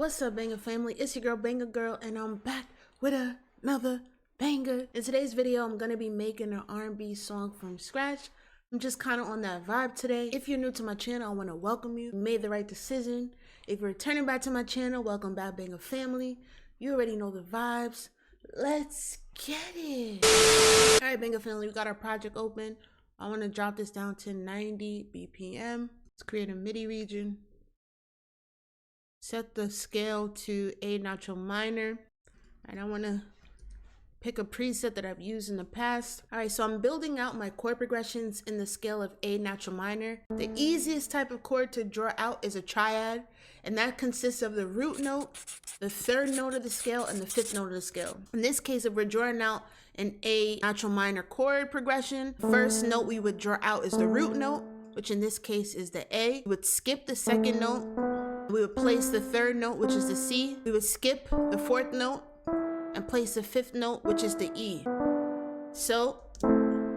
What's up, banger family? It's your girl Banger Girl, and I'm back with another banger. In today's video, I'm gonna be making an R&B song from scratch. I'm just kind of on that vibe today. If you're new to my channel, I want to welcome you. You made the right decision. If you're returning back to my channel, welcome back, Banger family. You already know the vibes. Let's get it. All right, Banger family, we got our project open. I want to drop this down to 90 BPM. Let's create a MIDI region. Set the scale to A natural minor, and I want to pick a preset that I've used in the past. All right, so I'm building out my chord progressions in the scale of A natural minor. The easiest type of chord to draw out is a triad, and that consists of the root note, the third note of the scale, and the fifth note of the scale. In this case, if we're drawing out an A natural minor chord progression, first note we would draw out is the root note, which in this case is the A. We would skip the second note. We would place the third note, which is the C. We would skip the fourth note and place the fifth note, which is the E. So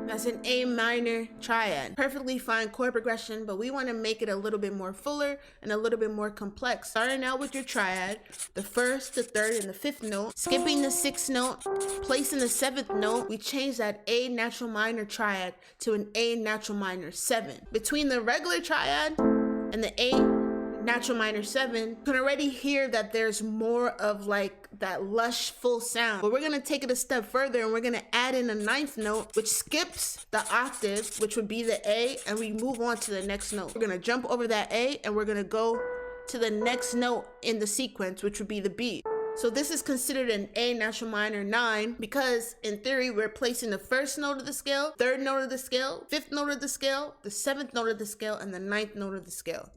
that's an A minor triad. Perfectly fine chord progression, but we want to make it a little bit more fuller and a little bit more complex. Starting out with your triad, the first, the third, and the fifth note, skipping the sixth note, placing the seventh note, we change that A natural minor triad to an A natural minor 7. Between the regular triad and the A natural minor 7, you can already hear that there's more of like that lush full sound. But we're gonna take it a step further and we're gonna add in a ninth note, which skips the octave, which would be the A, and we move on to the next note. We're gonna jump over that A and we're gonna go to the next note in the sequence, which would be the B. So this is considered an A natural minor 9 because in theory we're placing the first note of the scale, third note of the scale, fifth note of the scale, the seventh note of the scale, and the ninth note of the scale.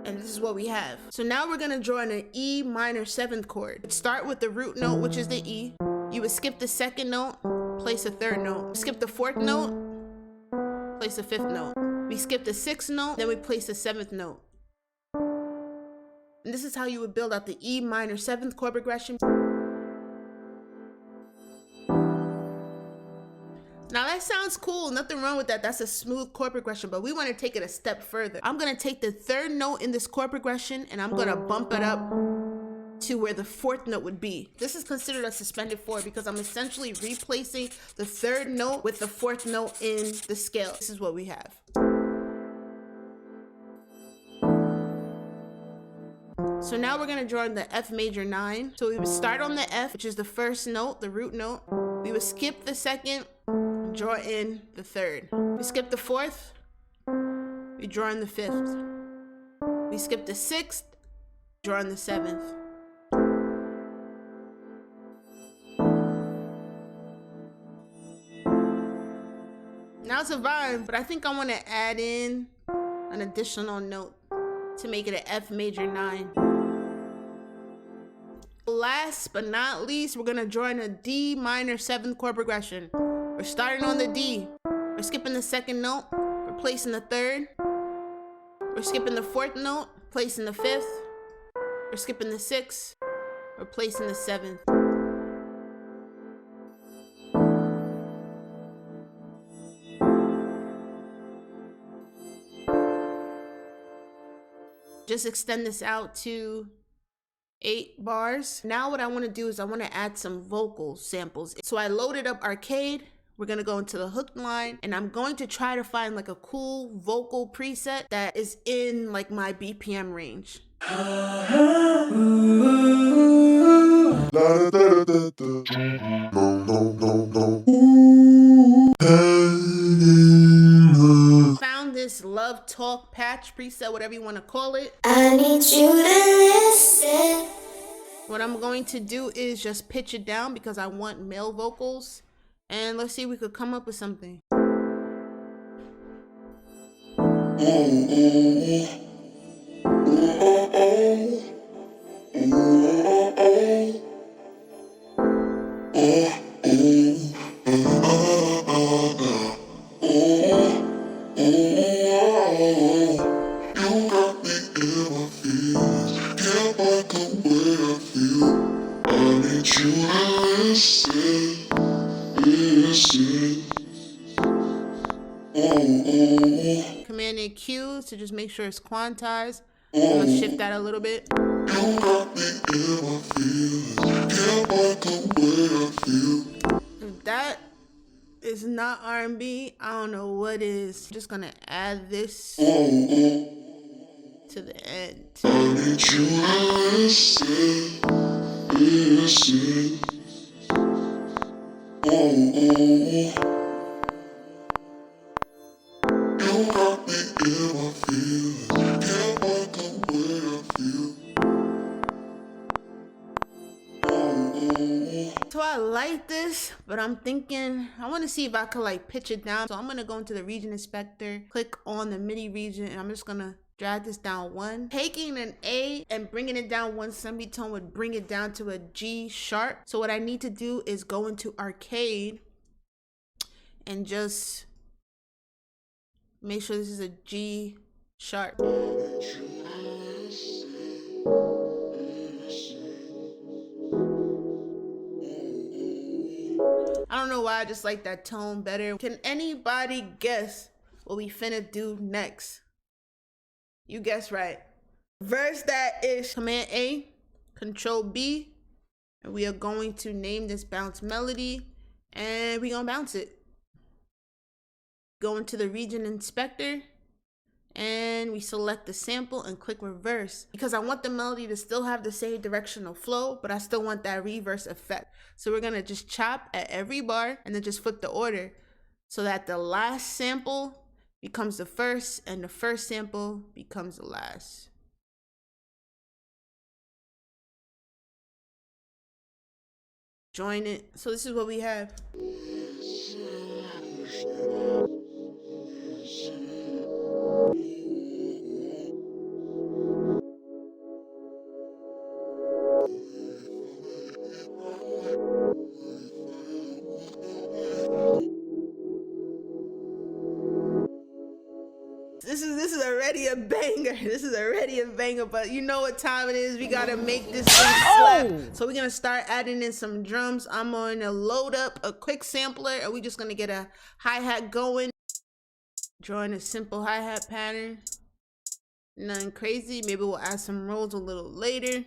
And this is what we have. So now we're gonna draw in an E minor 7th chord. Start with the root note, which is the E. You would skip the second note, place a third note. Skip the fourth note, place a fifth note. We skip the sixth note, then we place the seventh note. And this is how you would build out the E minor 7th chord progression. Now that sounds cool, nothing wrong with that. That's a smooth chord progression, but we want to take it a step further. I'm going to take the third note in this chord progression and I'm going to bump it up to where the fourth note would be. This is considered a suspended 4 because I'm essentially replacing the third note with the fourth note in the scale. This is what we have. So now we're going to draw in the F major 9. So we would start on the F, which is the first note, the root note. We would skip the second, draw in the third. We skip the fourth, we draw in the fifth. We skip the sixth, draw in the seventh. Now it's a vibe, but I think I want to add in an additional note to make it an F major 9. Last but not least, we're gonna draw in a D minor 7th chord progression. We're starting on the D. We're skipping the second note. We're placing the third. We're skipping the fourth note, placing the fifth. We're skipping the sixth. We're placing the seventh. Just extend this out to 8 bars. Now what I want to do is I want to add some vocal samples. So I loaded up Arcade. We're going to go into the hook line and I'm going to try to find like a cool vocal preset that is in like my BPM range. Found this Love Talk patch preset, whatever you want to call it. I need you to listen. What I'm going to do is just pitch it down because I want male vocals. And let's see if we could come up with something. Command and Q to just make sure it's quantized. I'm gonna shift that a little bit. If that is not R&B, I don't know what is. I'm just gonna add this to the end. I need you to listen. You got me in my feelings. Can't like the way I feel. So I like this, but I'm thinking I want to see if I could like pitch it down. So I'm gonna go into the region inspector, click on the MIDI region, and I'm just gonna drag this down one. Taking an A and bringing it down one semitone would bring it down to a G sharp. So what I need to do is go into arcade and just make sure this is a G sharp. I don't know why I just like that tone better. Can anybody guess what we finna do next? You guess right. Verse that is Command A, Control B, and we are going to name this bounce melody, and we gonna bounce it. Go into the region inspector, and we select the sample and click reverse because I want the melody to still have the same directional flow, but I still want that reverse effect. So we're gonna just chop at every bar and then just flip the order so that the last sample becomes the first and the first sample becomes the last. Join it. So this is what we have. This is already a banger. This is already a banger, but you know what time it is. We gotta make this thing slap. So we're gonna start adding in some drums. I'm going to load up a quick sampler and we're just gonna get a hi-hat going. Drawing a simple hi-hat pattern. Nothing crazy. Maybe we'll add some rolls a little later.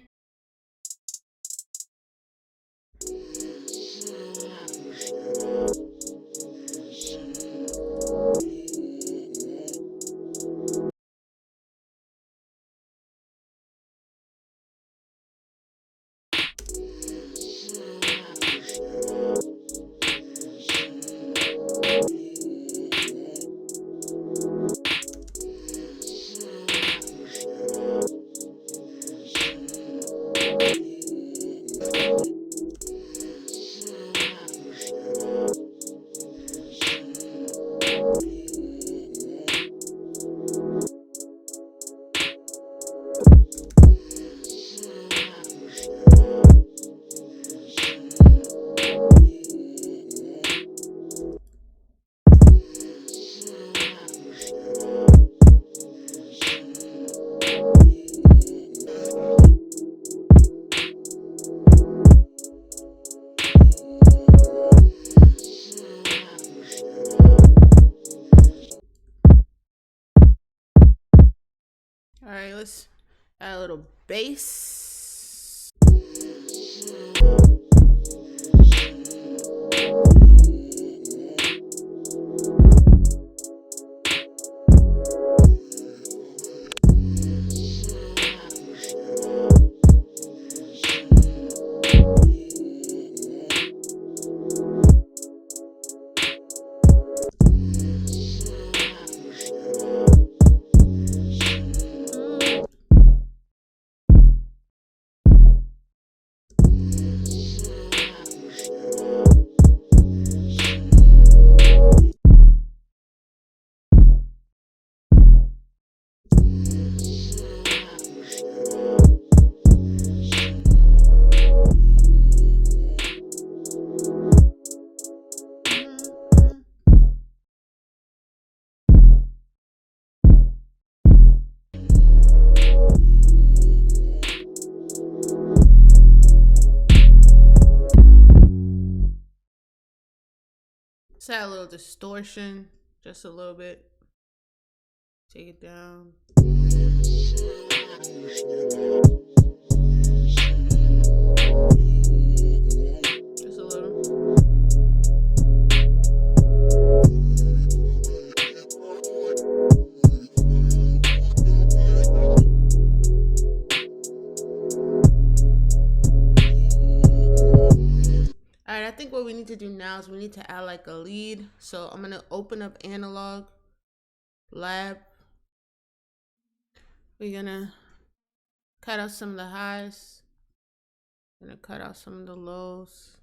All right, let's add a little bass. Let's add a little distortion, just a little bit. Take it down. think what we need to do now is we need to add like a lead. So I'm gonna open up Analog Lab. We're gonna cut out some of the highs. Gonna cut out some of the lows.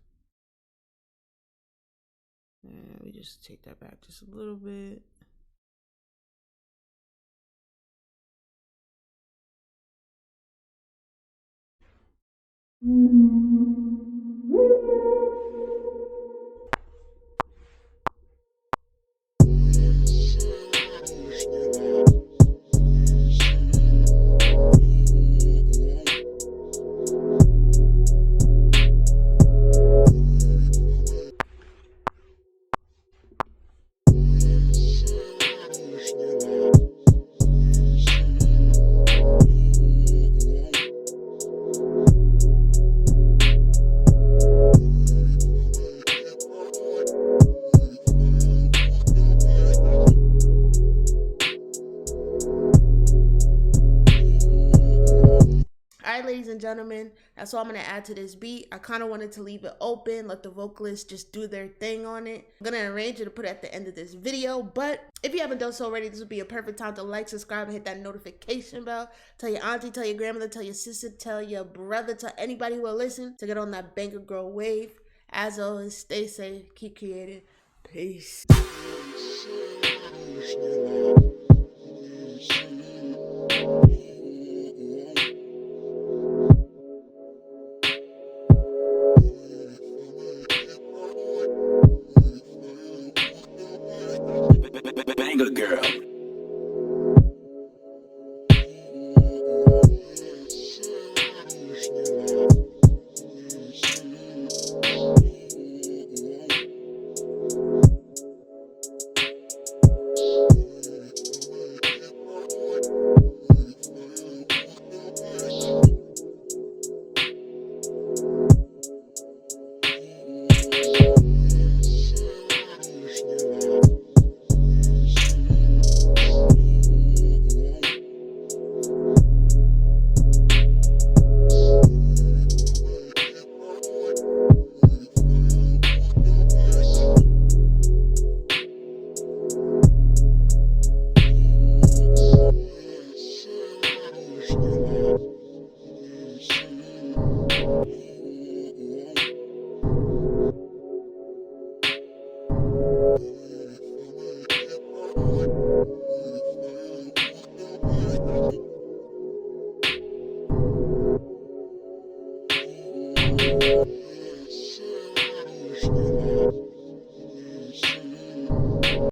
And we just take that back just a little bit. Alright, ladies and gentlemen, that's all I'm going to add to this beat. I kind of wanted to leave it open, let the vocalists just do their thing on it. I'm going to arrange it to put it at the end of this video, but if you haven't done so already, this would be a perfect time to like, subscribe, and hit that notification bell. Tell your auntie, tell your grandmother, tell your sister, tell your brother, tell anybody who will listen to get on that Banker Girl wave. As always, stay safe, keep creating. Peace. Banger girl.